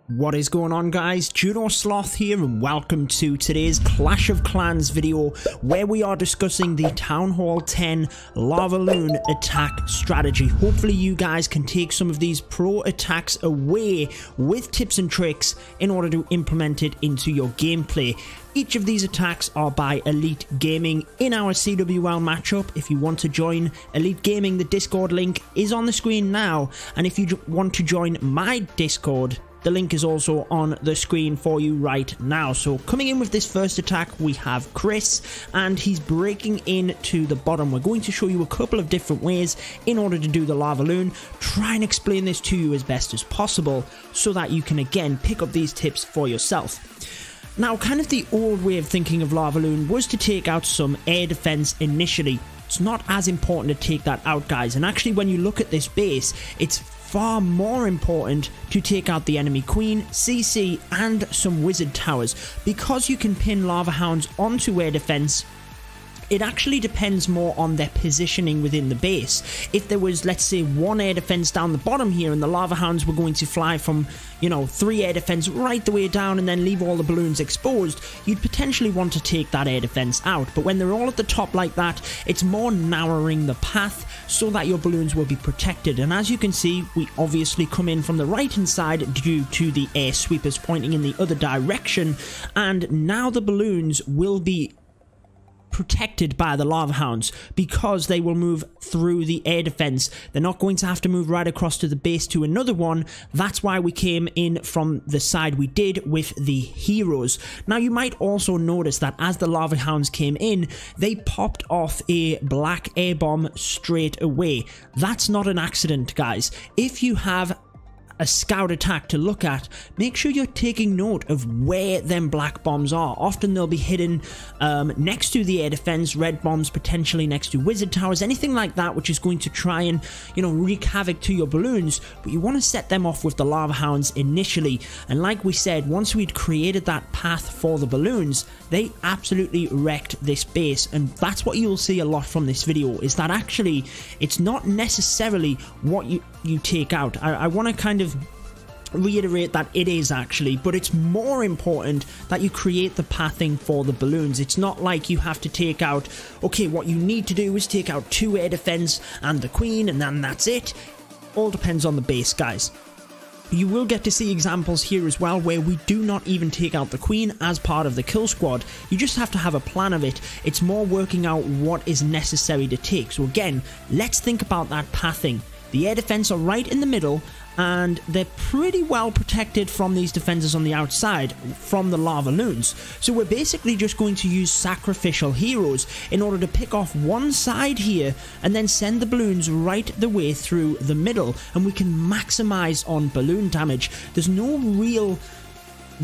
What is going on, guys? Judo Sloth here, and welcome to today's Clash of Clans video where we are discussing the Town Hall 10 Lavaloon attack strategy. Hopefully you guys can take some of these pro attacks away with tips and tricks in order to implement it into your gameplay. Each of these attacks are by Elite Gaming in our CWL matchup. If you want to join Elite Gaming, the Discord link is on the screen now, and if you want to join my Discord, the link is also on the screen for you right now. So coming in with this first attack, we have Chris, and he's breaking into the bottom. We're going to show you a couple of different ways in order to do the Lavaloon. Try and explain this to you as best as possible so that you can again pick up these tips for yourself. Now, kind of the old way of thinking of Lavaloon was to take out some air defense initially. It's not as important to take that out, guys, and actually when you look at this base, it's far more important to take out the enemy queen, CC, and some wizard towers. Because you can pin lava hounds onto air defense, it actually depends more on their positioning within the base. If there was, let's say, one air defense down the bottom here and the lava hounds were going to fly from, you know, 3 air defense right the way down and then leave all the balloons exposed, you'd potentially want to take that air defense out. But when they're all at the top like that, it's more narrowing the path so that your balloons will be protected. And as you can see, we obviously come in from the right hand side due to the air sweepers pointing in the other direction, and now the balloons will be protected by the lava hounds because they will move through the air defense. They're not going to have to move right across to the base to another one. That's why we came in from the side we did with the heroes. Now, you might also notice that as the lava hounds came in, they popped off a black air bomb straight away. That's not an accident, guys. If you have a scout attack to look at, make sure you're taking note of where them black bombs are. Often they'll be hidden next to the air defense, red bombs potentially next to wizard towers, anything like that, which is going to try and, you know, wreak havoc to your balloons. But you want to set them off with the lava hounds initially. And like we said, once we'd created that path for the balloons, they absolutely wrecked this base. And that's what you'll see a lot from this video, is that actually it's not necessarily what you take out. I want to kind of reiterate that it is actually, but it's more important that you create the pathing for the balloons. It's not like you have to take out, okay, what you need to do is take out 2 air defense and the queen and then that's it. All depends on the base, guys. You will get to see examples here as well where we do not even take out the queen as part of the kill squad. You just have to have a plan of it. It's more working out what is necessary to take. So again, let's think about that pathing. The air defense are right in the middle, and they're pretty well protected from these defenses on the outside from the Lavaloons. So we're basically just going to use sacrificial heroes in order to pick off one side here and then send the balloons right the way through the middle, and we can maximize on balloon damage. There's no real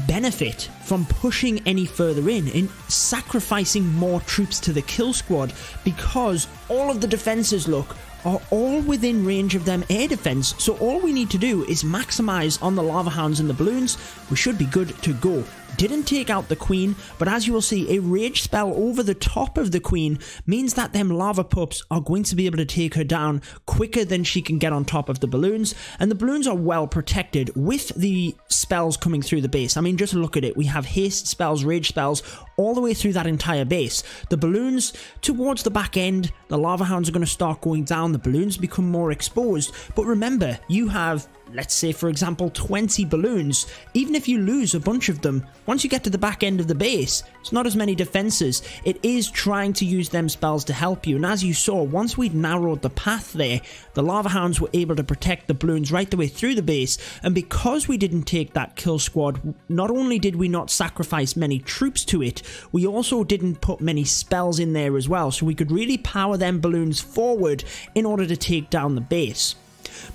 benefit from pushing any further in sacrificing more troops to the kill squad, because all of the defenses, look, are all within range of them air defense. So all we need to do is maximize on the lava hounds and the balloons. We should be good to go. Didn't take out the queen, but as you will see, a rage spell over the top of the queen means that them lava pups are going to be able to take her down quicker than she can get on top of the balloons, and the balloons are well protected with the spells coming through the base. I mean, just look at it. We have haste spells, rage spells all the way through that entire base. The balloons towards the back end, the lava hounds are going to start going down, the balloons become more exposed, but remember, you have, let's say for example, 20 balloons. Even if you lose a bunch of them, once you get to the back end of the base, it's not as many defenses. It is trying to use them spells to help you, and as you saw, once we'd narrowed the path there, the lava hounds were able to protect the balloons right the way through the base. And because we didn't take that kill squad, not only did we not sacrifice many troops to it, we also didn't put many spells in there as well, so we could really power them balloons forward in order to take down the base.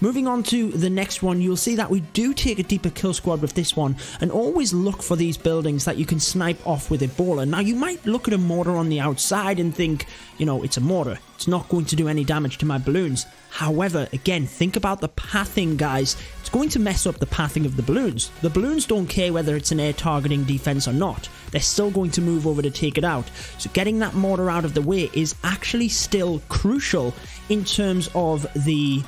Moving on to the next one, you'll see that we do take a deeper kill squad with this one, and always look for these buildings that you can snipe off with a bowler. Now, you might look at a mortar on the outside and think, you know, it's a mortar, it's not going to do any damage to my balloons. However, again, think about the pathing, guys. It's going to mess up the pathing of the balloons. The balloons don't care whether it's an air targeting defense or not. They're still going to move over to take it out. So getting that mortar out of the way is actually still crucial in terms of the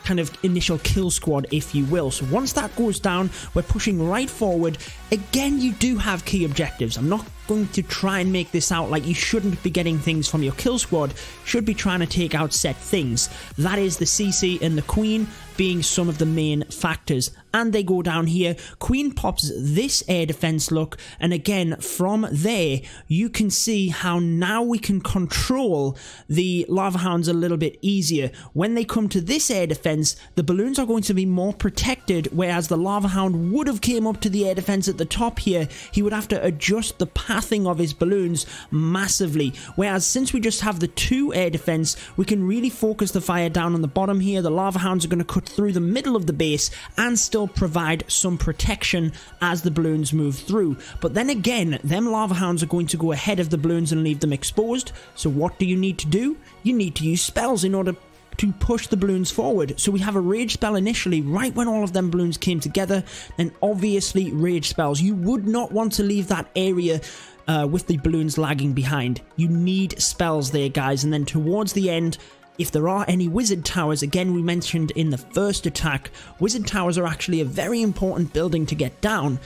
kind of initial kill squad, if you will. So once that goes down, we're pushing right forward. Again, you do have key objectives. I'm not going to try and make this out like you shouldn't be getting things from your kill squad. Should be trying to take out set things. That is the CC and the Queen being some of the main factors. And they go down here. Queen pops this air defense look, and again from there you can see how now we can control the lava hounds a little bit easier. When they come to this air defense, the balloons are going to be more protected, whereas the lava hound would have came up to the air defense at the top here. He would have to adjust the pathing of his balloons massively, whereas since we just have the 2 air defense, we can really focus the fire down on the bottom here. The lava hounds are going to cut through the middle of the base and still provide some protection as the balloons move through. But then again, them lava hounds are going to go ahead of the balloons and leave them exposed. So what do you need to do? You need to use spells in order to push the balloons forward. So we have a rage spell initially right when all of them balloons came together, and obviously rage spells. You would not want to leave that area with the balloons lagging behind. You need spells there, guys. And then towards the end, if there are any wizard towers, again we mentioned in the first attack, wizard towers are actually a very important building to get down.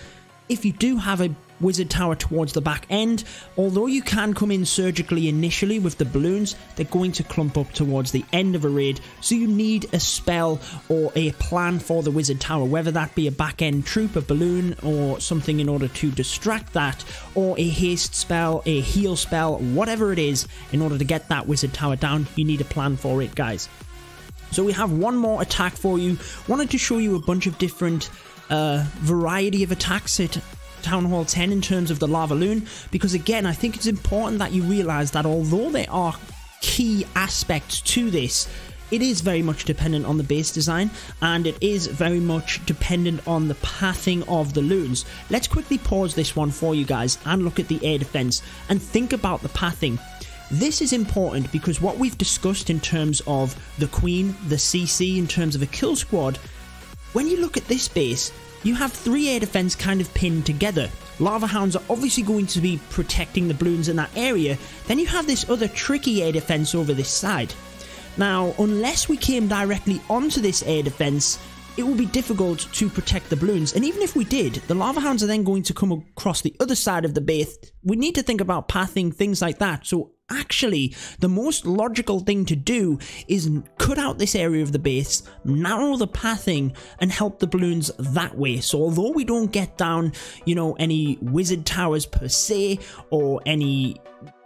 If you do have a wizard tower towards the back end, although you can come in surgically initially with the balloons, they're going to clump up towards the end of a raid, so you need a spell or a plan for the wizard tower, whether that be a back end troop, a balloon, or something in order to distract that, or a haste spell, a heal spell, whatever it is. In order to get that wizard tower down, you need a plan for it, guys. So we have one more attack for you. Wanted to show you a bunch of different variety of attacks at Town Hall 10 in terms of the Lavaloon, because again I think it's important that you realize that although there are key aspects to this, it is very much dependent on the base design, and it is very much dependent on the pathing of the loons. Let's quickly pause this one for you guys and look at the air defense and think about the pathing. This is important because what we've discussed in terms of the Queen, the CC, in terms of a kill squad, when you look at this base, you have 3 air defense kind of pinned together. Lava hounds are obviously going to be protecting the balloons in that area. Then you have this other tricky air defense over this side. Now, unless we came directly onto this air defense, it will be difficult to protect the balloons. And even if we did, the lava hounds are then going to come across the other side of the base. We need to think about pathing, things like that. So actually, the most logical thing to do is cut out this area of the base, narrow the pathing, and help the balloons that way. So although we don't get down, you know, any wizard towers per se, or any,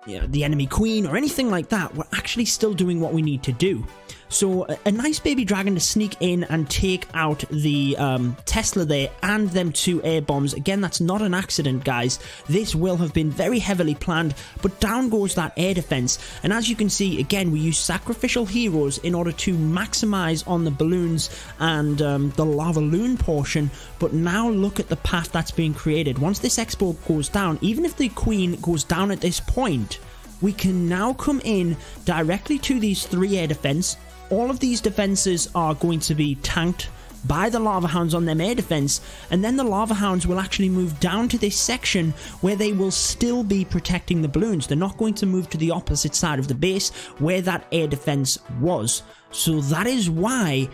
you know, the enemy queen or anything like that, we're actually still doing what we need to do. So a nice baby dragon to sneak in and take out the Tesla there and them 2 air bombs. Again, that's not an accident, guys. This will have been very heavily planned, but down goes that air defense. And as you can see, again, we use sacrificial heroes in order to maximize on the balloons and the Lavaloon portion. But now look at the path that's being created. Once this expo goes down, even if the Queen goes down at this point, we can now come in directly to these 3 air defense. All of these defenses are going to be tanked by the lava hounds on them air defense, and then the lava hounds will actually move down to this section where they will still be protecting the balloons. They're not going to move to the opposite side of the base where that air defense was. So that is why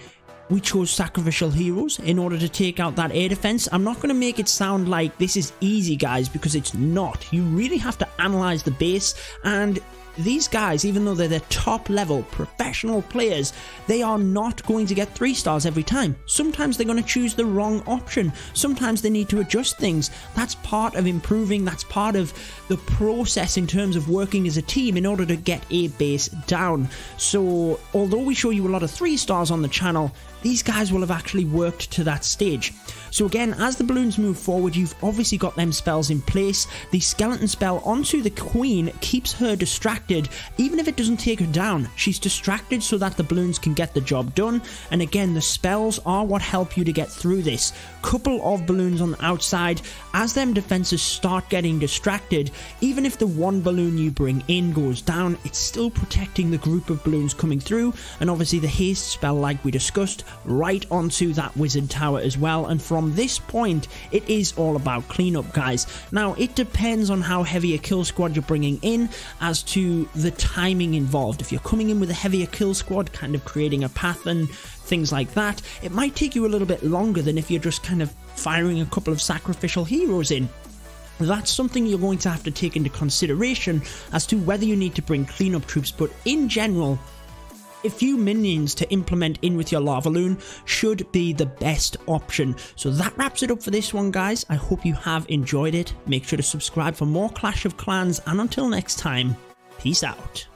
we chose sacrificial heroes in order to take out that air defense. I'm not going to make it sound like this is easy, guys, because it's not. You really have to analyze the base, and these guys, even though they're the top level professional players, they are not going to get 3 stars every time. Sometimes they're going to choose the wrong option. Sometimes they need to adjust things. That's part of improving. That's part of the process in terms of working as a team in order to get a base down. So although we show you a lot of 3 stars on the channel, these guys will have actually worked to that stage. So again, as the balloons move forward, you've obviously got them spells in place. The skeleton spell onto the Queen keeps her distracted. Even if it doesn't take her down, she's distracted so that the balloons can get the job done. And again, the spells are what help you to get through this. Couple of balloons on the outside. As them defenses start getting distracted, even if the 1 balloon you bring in goes down, it's still protecting the group of balloons coming through. And obviously the haste spell, like we discussed, right onto that wizard tower as well, and from this point it is all about cleanup, guys. Now it depends on how heavy a kill squad you're bringing in as to the timing involved. If you're coming in with a heavier kill squad, kind of creating a path and things like that, it might take you a little bit longer than if you're just kind of firing a couple of sacrificial heroes in. That's something you're going to have to take into consideration as to whether you need to bring cleanup troops, but in general, a few minions to implement in with your Lavaloon should be the best option. So that wraps it up for this one, guys. I hope you have enjoyed it. Make sure to subscribe for more Clash of Clans, and until next time, peace out.